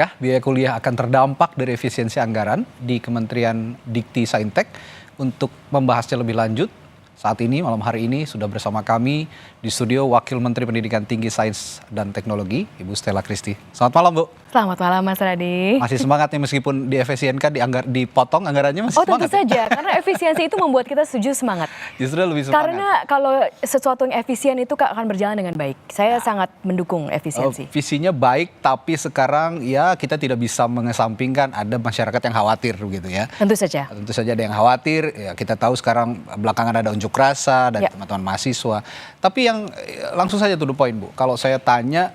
Ya, biaya kuliah akan terdampak dari efisiensi anggaran di Kementerian Dikti Saintek. Untuk membahasnya lebih lanjut, saat ini malam hari ini sudah bersama kami di studio Wakil Menteri Pendidikan Tinggi Sains dan Teknologi, Ibu Stella Christy. Selamat malam, Bu. Selamat malam, Mas Radi. Masih semangat nih meskipun diefisienkan, dipotong anggarannya masih semangat. Tentu saja, karena efisiensi itu membuat kita setuju semangat. Justru lebih semangat. Karena kalau sesuatu yang efisien itu akan berjalan dengan baik. Saya sangat mendukung efisiensi. Visinya baik, tapi sekarang ya kita tidak bisa mengesampingkan ada masyarakat yang khawatir begitu ya. Tentu saja. Tentu saja ada yang khawatir. Ya, kita tahu sekarang belakangan ada unjuk rasa dari teman-teman mahasiswa. Tapi yang langsung saja to the point, Bu. Kalau saya tanya,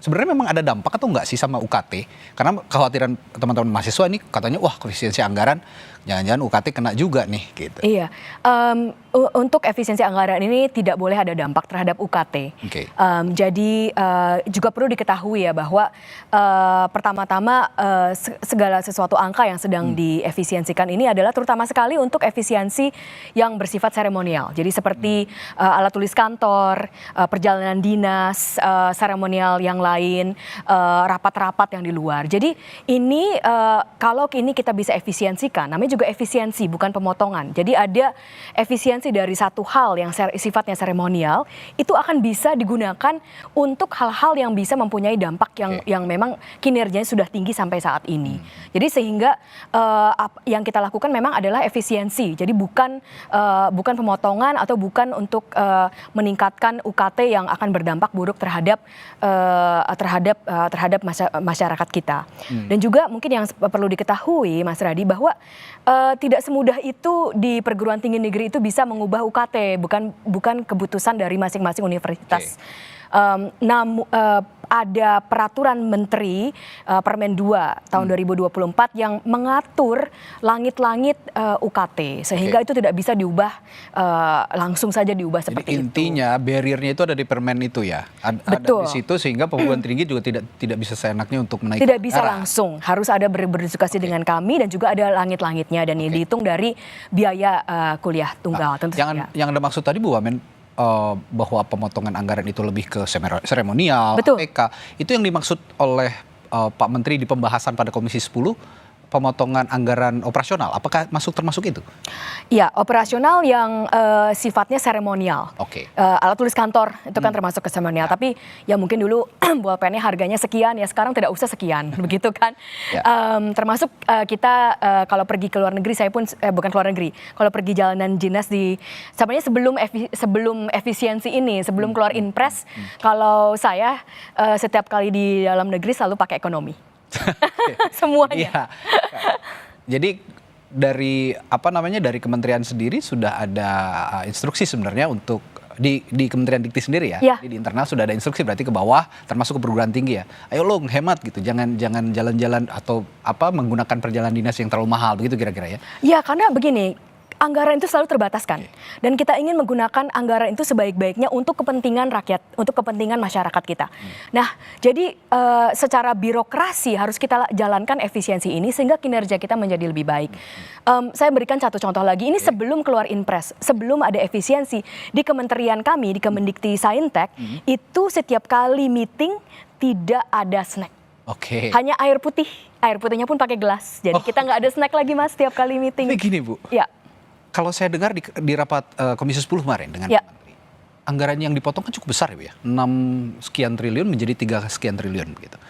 sebenarnya memang ada dampak atau enggak sih sama UKT? Karena kekhawatiran teman-teman mahasiswa ini katanya, wah efisiensi anggaran, jangan-jangan UKT kena juga nih gitu. Iya, untuk efisiensi anggaran ini tidak boleh ada dampak terhadap UKT. Okay. Jadi juga perlu diketahui ya bahwa pertama-tama segala sesuatu angka yang sedang diefisiensikan ini adalah terutama sekali untuk efisiensi yang bersifat seremonial. Jadi seperti alat tulis kantor, perjalanan dinas, seremonial yang lain, rapat-rapat yang di luar. Jadi ini kalau ini kita bisa efisiensikan, namanya juga efisiensi bukan pemotongan. Jadi ada efisiensi dari satu hal yang sifatnya seremonial itu akan bisa digunakan untuk hal-hal yang bisa mempunyai dampak yang memang kinerjanya sudah tinggi sampai saat ini. Jadi sehingga yang kita lakukan memang adalah efisiensi. Jadi bukan pemotongan atau bukan untuk meningkatkan UKT yang akan berdampak buruk terhadap masyarakat kita. Dan juga mungkin yang perlu diketahui, Mas Radi, bahwa tidak semudah itu di perguruan tinggi negeri itu bisa mengubah UKT, bukan keputusan dari masing-masing universitas. Ada peraturan Menteri Permen 2 tahun 2024 yang mengatur langit-langit UKT sehingga itu tidak bisa diubah langsung saja diubah seperti itu. Jadi intinya barriernya itu ada di Permen itu ya. Betul. Ada di situ sehingga perguruan tinggi juga tidak bisa seenaknya untuk menaikkan. Tidak bisa langsung, harus ada berdiskusi dengan kami dan juga ada langit-langitnya dan ini dihitung dari biaya kuliah tunggal tentu saja. Yang Anda maksud tadi Bu Wamen, bahwa pemotongan anggaran itu lebih ke seremonial, APK, itu yang dimaksud oleh Pak Menteri di pembahasan pada Komisi 10, pemotongan anggaran operasional, apakah termasuk itu? Iya, operasional yang sifatnya seremonial. Alat tulis kantor itu kan termasuk ke seremonial, tapi ya mungkin dulu pulpennya harganya sekian, ya sekarang tidak usah sekian, begitu kan? Termasuk kita kalau pergi ke luar negeri, saya pun bukan ke luar negeri, kalau pergi jalanan dinas sebenarnya sebelum efisiensi ini, sebelum keluar Inpres, kalau saya setiap kali di dalam negeri selalu pakai ekonomi. Semuanya. Iya. Jadi dari kementerian sendiri sudah ada instruksi sebenarnya untuk di Kementerian Dikti sendiri ya. Di internal sudah ada instruksi berarti ke bawah termasuk ke perguruan tinggi ya. Ayo lo hemat gitu, jangan jalan-jalan atau menggunakan perjalanan dinas yang terlalu mahal begitu kira-kira ya. Ya, karena begini, anggaran itu selalu terbataskan. Dan kita ingin menggunakan anggaran itu sebaik-baiknya untuk kepentingan rakyat, untuk kepentingan masyarakat kita. Nah, jadi secara birokrasi harus kita jalankan efisiensi ini sehingga kinerja kita menjadi lebih baik. Saya berikan satu contoh lagi, ini sebelum keluar Inpres, sebelum ada efisiensi di kementerian kami, di Kemendikti Saintek, itu setiap kali meeting tidak ada snack. Hanya air putih, air putihnya pun pakai gelas. Jadi kita nggak ada snack lagi, Mas, setiap kali meeting. Begini, Bu. Ya. Kalau saya dengar di rapat Komisi 10 kemarin dengan Pak Menteri, anggaran yang dipotong kan cukup besar ya, Bu ya. 6 sekian triliun menjadi 3 sekian triliun begitu.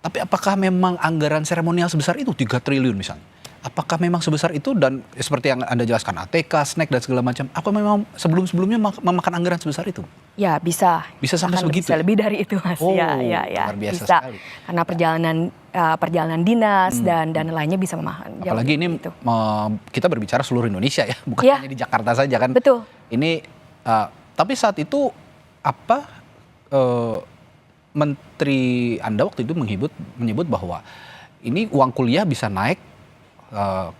Tapi apakah memang anggaran seremonial sebesar itu 3 triliun misalnya? Apakah memang sebesar itu dan seperti yang Anda jelaskan ATK, snack dan segala macam, apa memang sebelum-sebelumnya memakan anggaran sebesar itu? Ya, bisa. Bisa sampai sebegitu? Bisa lebih dari itu, Mas. Ya. Luar biasa bisa. Sekali. Karena perjalanan dinas dan lainnya bisa memakan. Apalagi ini kita berbicara seluruh Indonesia ya, bukan hanya di Jakarta saja kan. Betul. Ini tapi saat itu Menteri Anda waktu itu menyebut bahwa ini uang kuliah bisa naik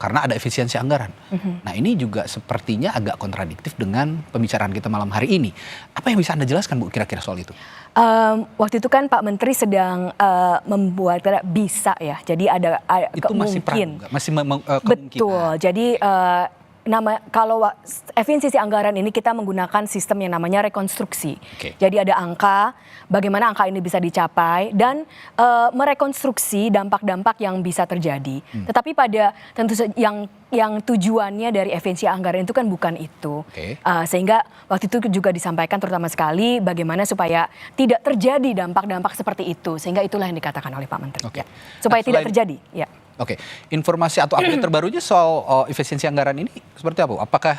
karena ada efisiensi anggaran. Nah, ini juga sepertinya agak kontradiktif dengan pembicaraan kita malam hari ini. Apa yang bisa Anda jelaskan, Bu, kira-kira soal itu? Waktu itu kan Pak Menteri sedang membuat bisa ya. Jadi ada itu kemungkin. masih kemungkinan. Betul. Jadi kalau efisiensi anggaran ini kita menggunakan sistem yang namanya rekonstruksi. Jadi ada angka, bagaimana angka ini bisa dicapai dan merekonstruksi dampak-dampak yang bisa terjadi. Tetapi pada tentu yang tujuannya dari efisiensi anggaran itu kan bukan itu. Sehingga waktu itu juga disampaikan terutama sekali bagaimana supaya tidak terjadi dampak-dampak seperti itu. Sehingga itulah yang dikatakan oleh Pak Menteri. Ya. Supaya tidak terjadi. Ya. Oke, informasi atau update terbarunya soal efisiensi anggaran ini seperti apa? Apakah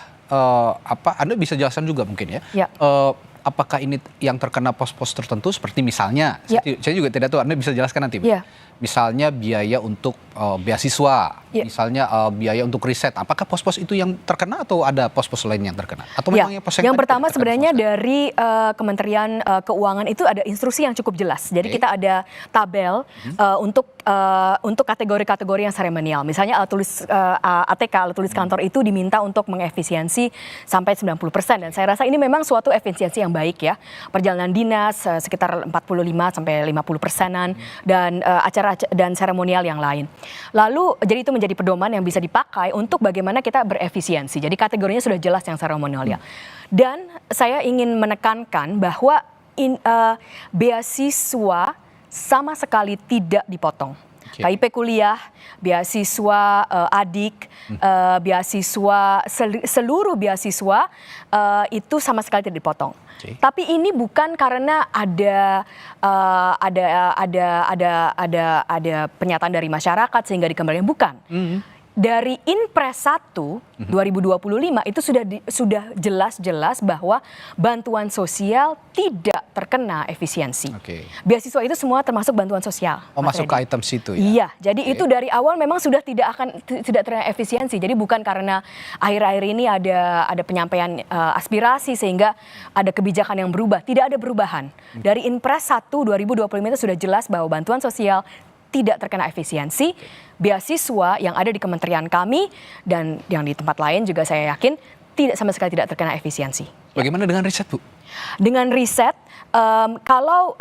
Anda bisa jelaskan juga mungkin ya? Apakah ini yang terkena pos-pos tertentu seperti misalnya, saya juga tidak tahu, Anda bisa jelaskan nanti. Misalnya biaya untuk beasiswa, misalnya biaya untuk riset. Apakah pos-pos itu yang terkena atau ada pos-pos lain yang terkena? Atau memang yang pertama sebenarnya dari Kementerian Keuangan itu ada instruksi yang cukup jelas. Jadi kita ada tabel untuk kategori-kategori yang seremonial. Misalnya ATK, alat tulis kantor itu diminta untuk mengefisiensi sampai 90%. Dan saya rasa ini memang suatu efisiensi yang baik ya. Perjalanan dinas sekitar 45 sampai 50%-an dan acara dan seremonial yang lain. Lalu jadi itu menjadi pedoman yang bisa dipakai untuk bagaimana kita berefisiensi. Jadi kategorinya sudah jelas yang seremonial ya. Dan saya ingin menekankan bahwa beasiswa sama sekali tidak dipotong. KIP kuliah, beasiswa adik, beasiswa seluruh beasiswa itu sama sekali tidak dipotong. Tapi ini bukan karena ada pernyataan dari masyarakat sehingga dikembalikan, bukan. Dari Inpres 1 2025 itu sudah jelas-jelas bahwa bantuan sosial tidak terkena efisiensi. Beasiswa itu semua termasuk bantuan sosial. Masuk ke item situ ya? Iya, jadi itu dari awal memang sudah tidak terkena efisiensi. Jadi bukan karena akhir-akhir ini ada penyampaian aspirasi sehingga ada kebijakan yang berubah. Tidak ada perubahan. Dari Inpres 1 2025 itu sudah jelas bahwa bantuan sosial tidak terkena efisiensi. Beasiswa yang ada di kementerian kami dan yang di tempat lain juga saya yakin sama sekali tidak terkena efisiensi. Bagaimana dengan riset, Bu? Dengan riset, kalau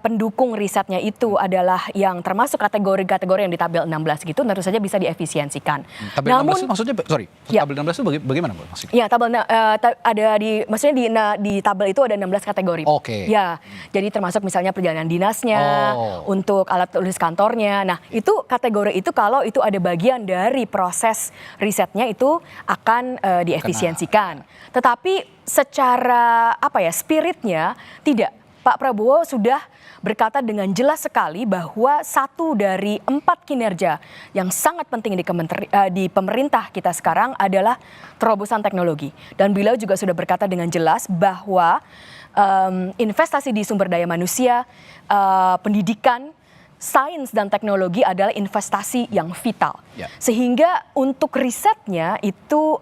pendukung risetnya itu adalah yang termasuk kategori-kategori yang di tabel 16 gitu, tentu saja bisa diefisiensikan. Tabel 16 itu maksudnya, tabel 16 itu bagaimana, Bu? Ya, maksudnya di tabel itu ada 16 kategori. Ya, jadi termasuk misalnya perjalanan dinasnya, untuk alat tulis kantornya. Nah, itu kategori itu kalau itu ada bagian dari proses risetnya itu akan diefisiensikan. Tetapi secara spiritnya tidak. Pak Prabowo sudah berkata dengan jelas sekali bahwa satu dari 4 kinerja yang sangat penting di pemerintah kita sekarang adalah terobosan teknologi. Dan beliau juga sudah berkata dengan jelas bahwa investasi di sumber daya manusia, pendidikan, sains dan teknologi adalah investasi yang vital. Sehingga untuk risetnya itu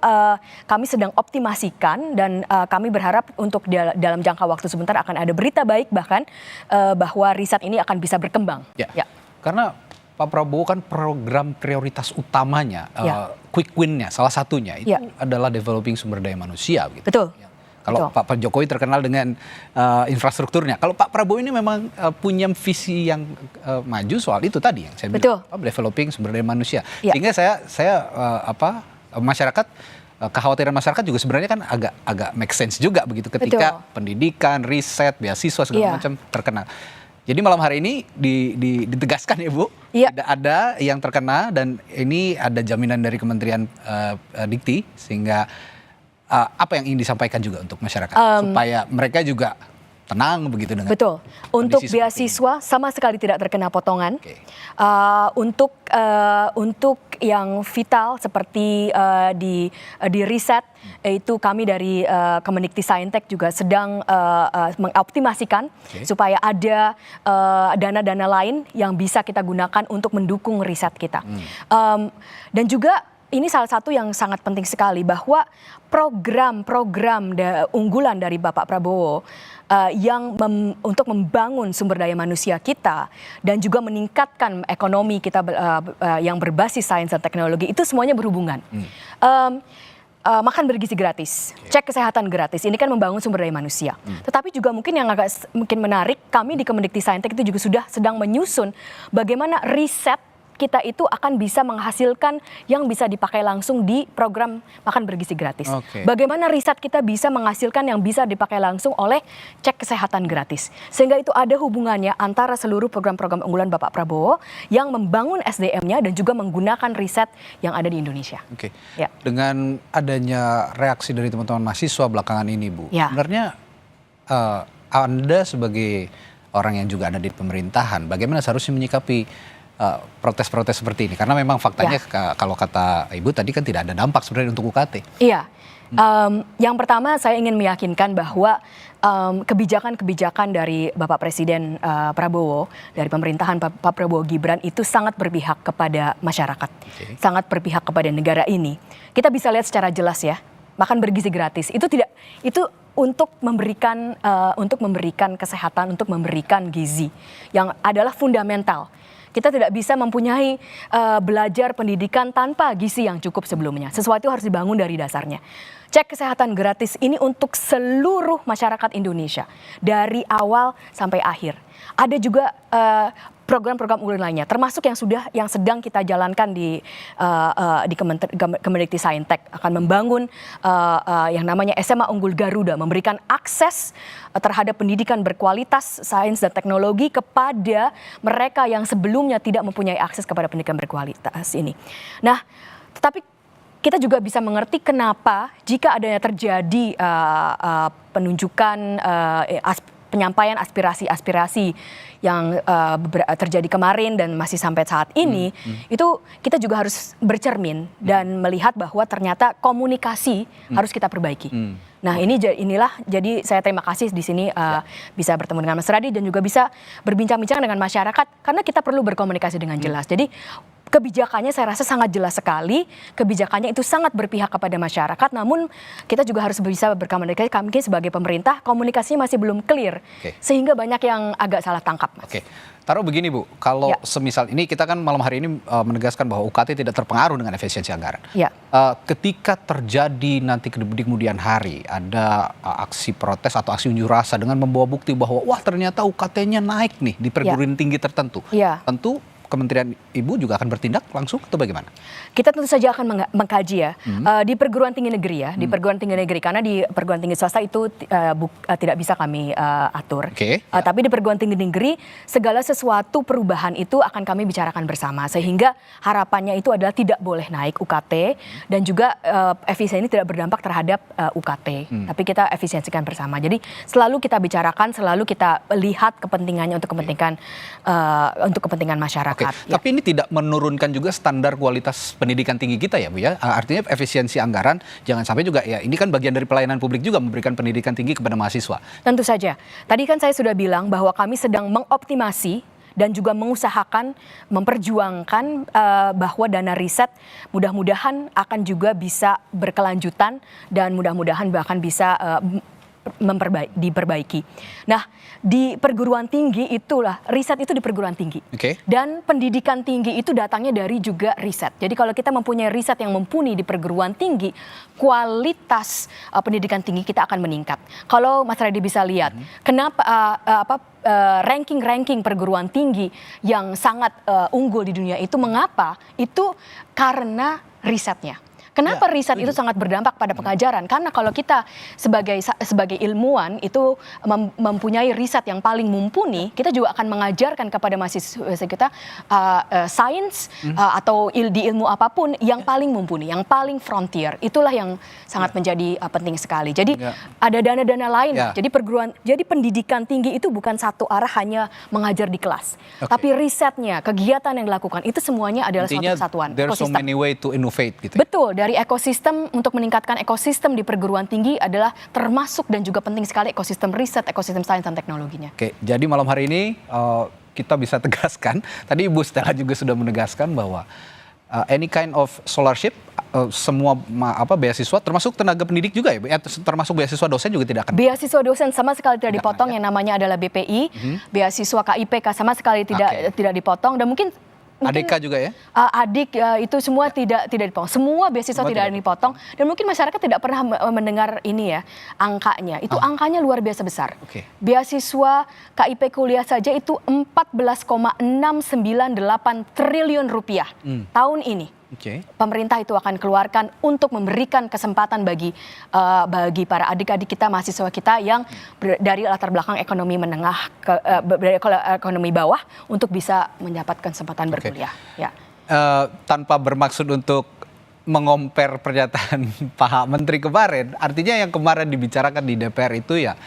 kami sedang optimasikan dan kami berharap untuk dalam jangka waktu sebentar akan ada berita baik bahkan bahwa riset ini akan bisa berkembang. Karena Pak Prabowo kan program prioritas utamanya, quick win-nya salah satunya itu adalah developing sumber daya manusia. Gitu. Betul. Kalau Pak Jokowi terkenal dengan infrastrukturnya. Kalau Pak Prabowo ini memang punya visi yang maju soal itu tadi yang saya bilang, developing sumber daya manusia. Sehingga masyarakat, kekhawatiran masyarakat juga sebenarnya kan agak make sense juga begitu ketika pendidikan, riset, beasiswa segala macam terkena. Jadi malam hari ini ditegaskan ya Bu, tidak ada yang terkena dan ini ada jaminan dari Kementerian Dikti sehingga apa yang ingin disampaikan juga untuk masyarakat supaya mereka juga tenang begitu dengan untuk beasiswa sama sekali tidak terkena potongan. Untuk yang vital seperti di riset itu kami dari Kemendikti-Saintek juga sedang mengoptimasikan supaya ada dana-dana lain yang bisa kita gunakan untuk mendukung riset kita. Dan juga ini salah satu yang sangat penting sekali bahwa program-program unggulan dari Bapak Prabowo untuk membangun sumber daya manusia kita dan juga meningkatkan ekonomi kita yang berbasis sains dan teknologi itu semuanya berhubungan. Makan bergizi gratis, cek kesehatan gratis, ini kan membangun sumber daya manusia. Tetapi juga mungkin yang mungkin menarik, kami di Kemendikti-Saintek itu juga sudah sedang menyusun bagaimana riset kita itu akan bisa menghasilkan yang bisa dipakai langsung di program makan bergizi gratis. Bagaimana riset kita bisa menghasilkan yang bisa dipakai langsung oleh cek kesehatan gratis. Sehingga itu ada hubungannya antara seluruh program-program unggulan Bapak Prabowo yang membangun SDM-nya dan juga menggunakan riset yang ada di Indonesia. Ya. Dengan adanya reaksi dari teman-teman mahasiswa belakangan ini, Bu, sebenarnya Anda sebagai orang yang juga ada di pemerintahan, bagaimana seharusnya menyikapi protes-protes seperti ini? Karena memang faktanya kalau kata Ibu tadi kan tidak ada dampak sebenarnya untuk UKT. Iya. Yang pertama saya ingin meyakinkan bahwa kebijakan-kebijakan dari Bapak Presiden Prabowo, dari pemerintahan Pak Prabowo Gibran itu sangat berpihak kepada masyarakat, sangat berpihak kepada negara ini. Kita bisa lihat secara jelas ya, makan bergizi gratis itu untuk memberikan kesehatan, untuk memberikan gizi yang adalah fundamental. Kita tidak bisa mempunyai belajar pendidikan tanpa gizi yang cukup sebelumnya. Sesuatu harus dibangun dari dasarnya. Cek kesehatan gratis ini untuk seluruh masyarakat Indonesia dari awal sampai akhir. Ada juga program-program unggulan lainnya, termasuk yang sedang kita jalankan di Kemendikbudristek akan membangun yang namanya SMA Unggul Garuda, memberikan akses terhadap pendidikan berkualitas sains dan teknologi kepada mereka yang sebelumnya tidak mempunyai akses kepada pendidikan berkualitas ini. Nah, tetapi kita juga bisa mengerti kenapa jika adanya terjadi penunjukan penyampaian aspirasi-aspirasi yang terjadi kemarin dan masih sampai saat ini, itu kita juga harus bercermin dan melihat bahwa ternyata komunikasi harus kita perbaiki. Nah inilah jadi saya terima kasih di sini bisa bertemu dengan Mas Radi dan juga bisa berbincang-bincang dengan masyarakat karena kita perlu berkomunikasi dengan jelas. Jadi kebijakannya saya rasa sangat jelas sekali, kebijakannya itu sangat berpihak kepada masyarakat, namun kita juga harus bisa berkomunikasi, kami sebagai pemerintah komunikasinya masih belum clear, sehingga banyak yang agak salah tangkap. Mas. Taruh begini Bu, kalau semisal ini kita kan malam hari ini menegaskan bahwa UKT tidak terpengaruh dengan efisiensi anggaran. Ketika terjadi nanti di kemudian hari ada aksi protes atau aksi unjuk rasa dengan membawa bukti bahwa wah ternyata UKT-nya naik nih di perguruan tinggi tertentu, tentu Kementerian Ibu juga akan bertindak langsung atau bagaimana? Kita tentu saja akan mengkaji ya di perguruan tinggi negeri di perguruan tinggi negeri karena di perguruan tinggi swasta itu tidak bisa kami atur. Tapi di perguruan tinggi negeri segala sesuatu perubahan itu akan kami bicarakan bersama sehingga harapannya itu adalah tidak boleh naik UKT dan juga efisiensi tidak berdampak terhadap UKT. Tapi kita efisiensikan bersama. Jadi selalu kita bicarakan, selalu kita lihat kepentingannya untuk kepentingan masyarakat. Tapi ini tidak menurunkan juga standar kualitas pendidikan tinggi kita ya Bu ya. Artinya efisiensi anggaran jangan sampai juga ya ini kan bagian dari pelayanan publik juga memberikan pendidikan tinggi kepada mahasiswa. Tentu saja. Tadi kan saya sudah bilang bahwa kami sedang mengoptimasi dan juga mengusahakan memperjuangkan bahwa dana riset mudah-mudahan akan juga bisa berkelanjutan dan mudah-mudahan bahkan bisa diperbaiki. Nah, di perguruan tinggi itulah riset itu di perguruan tinggi. Dan pendidikan tinggi itu datangnya dari juga riset. Jadi kalau kita mempunyai riset yang mumpuni di perguruan tinggi, kualitas pendidikan tinggi kita akan meningkat. Kalau Mas Radi bisa lihat, kenapa ranking-ranking perguruan tinggi yang sangat unggul di dunia itu mengapa? Itu karena risetnya. Kenapa riset itu sangat berdampak pada pengajaran? Karena kalau kita sebagai ilmuwan itu mempunyai riset yang paling mumpuni, kita juga akan mengajarkan kepada mahasiswa kita sains atau di ilmu apapun yang paling mumpuni, yang paling frontier. Itulah yang sangat menjadi penting sekali. Jadi ada dana-dana lain. Jadi pendidikan tinggi itu bukan satu arah hanya mengajar di kelas, tapi risetnya, kegiatan yang dilakukan itu semuanya adalah suatu kesatuan. There's so many way to innovate gitu. Betul. Dari ekosistem untuk meningkatkan ekosistem di perguruan tinggi adalah termasuk dan juga penting sekali ekosistem riset, ekosistem sains dan teknologinya. Jadi malam hari ini kita bisa tegaskan, tadi Ibu Stella juga sudah menegaskan bahwa any kind of scholarship, semua beasiswa termasuk tenaga pendidik juga ya, termasuk beasiswa dosen juga tidak akan. Beasiswa dosen sama sekali tidak dipotong, yang namanya adalah BPI, beasiswa KIP sama sekali tidak dipotong dan mungkin mungkin ADK juga ya? adik itu semua tidak dipotong. Semua beasiswa tidak ada yang dipotong dan mungkin masyarakat tidak pernah mendengar ini ya angkanya. Itu angkanya luar biasa besar. Oke. Beasiswa KIP kuliah saja itu 14,698 triliun rupiah tahun ini. Oke. Pemerintah itu akan keluarkan untuk memberikan kesempatan bagi para adik-adik kita, mahasiswa kita yang dari latar belakang ekonomi menengah dari ekonomi bawah untuk bisa mendapatkan kesempatan berkuliah. Ya. Tanpa bermaksud untuk mengompar pernyataan Pak Menteri kemarin, artinya yang kemarin dibicarakan di DPR itu ya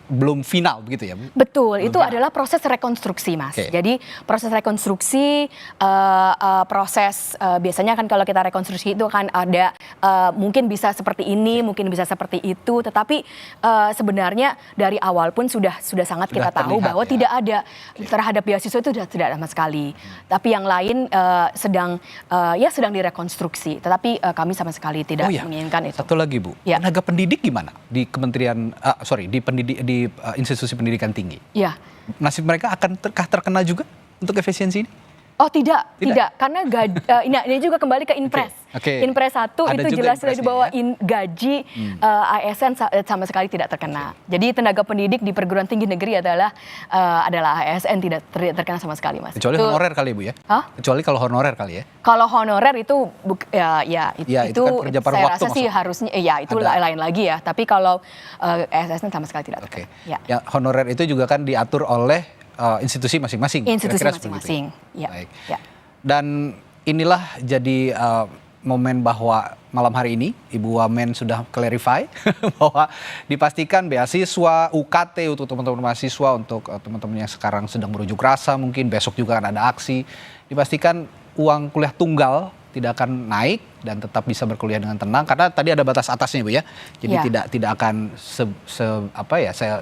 belum final begitu ya? Betul, itu adalah proses rekonstruksi, Mas. Okay. Jadi proses rekonstruksi, biasanya kan kalau kita rekonstruksi itu kan ada mungkin bisa seperti ini, mungkin bisa seperti itu, tetapi sebenarnya dari awal pun sudah sangat kita tahu terlihat, bahwa ya? tidak ada terhadap beasiswa itu sudah tidak ada sama sekali. Tapi yang lain sedang direkonstruksi, tetapi kami sama sekali tidak menginginkan itu. Satu lagi Bu, Ya. tenaga pendidik gimana di Kementerian, di institusi pendidikan tinggi? Ya. Nasib mereka akan terkena juga untuk efisiensi ini? Oh tidak, karena ini juga kembali ke Inpres. Oke. Inpres 1 Ada itu juga jelas sudah Impresnya, dibawa ya? gaji ASN sama sekali tidak terkena. Jadi tenaga pendidik di perguruan tinggi negeri adalah ASN tidak terkena sama sekali, Mas. Kecuali honorer kali Bu ya? Hah? Kecuali kalau honorer kali ya? Kalau honorer itu itu kan kerja paruh saya waktu rasa sih maksudnya. harusnya itu Ada. lain lagi ya. Tapi kalau ASN sama sekali tidak Oke. terkena. Ya. Ya, honorer itu juga kan diatur oleh institusi masing-masing. Institusi Kira-kira seperti itu masing-masing. Ya. Baik. Ya. Dan inilah jadi momen bahwa malam hari ini Ibu Wamen sudah clarify bahwa dipastikan beasiswa UKT untuk teman-teman mahasiswa, untuk teman-teman yang sekarang sedang berunjuk rasa, mungkin besok juga akan ada aksi, dipastikan uang kuliah tunggal tidak akan naik dan tetap bisa berkuliah dengan tenang karena tadi ada batas atasnya Bu ya. Jadi tidak akan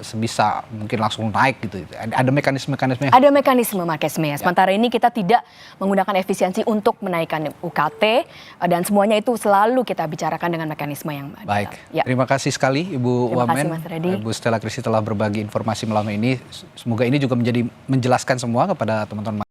sebisa mungkin langsung naik gitu. Ada mekanisme-mekanisme. Ada mekanisme ya. Sementara ini kita tidak menggunakan efisiensi untuk menaikkan UKT dan semuanya itu selalu kita bicarakan dengan mekanisme yang ada. Baik. Ya. Terima kasih sekali Ibu Terima kasih, Wamen. Mas Reddy. Bu Stella Christy telah berbagi informasi malam ini. Semoga ini juga menjelaskan semua kepada teman-teman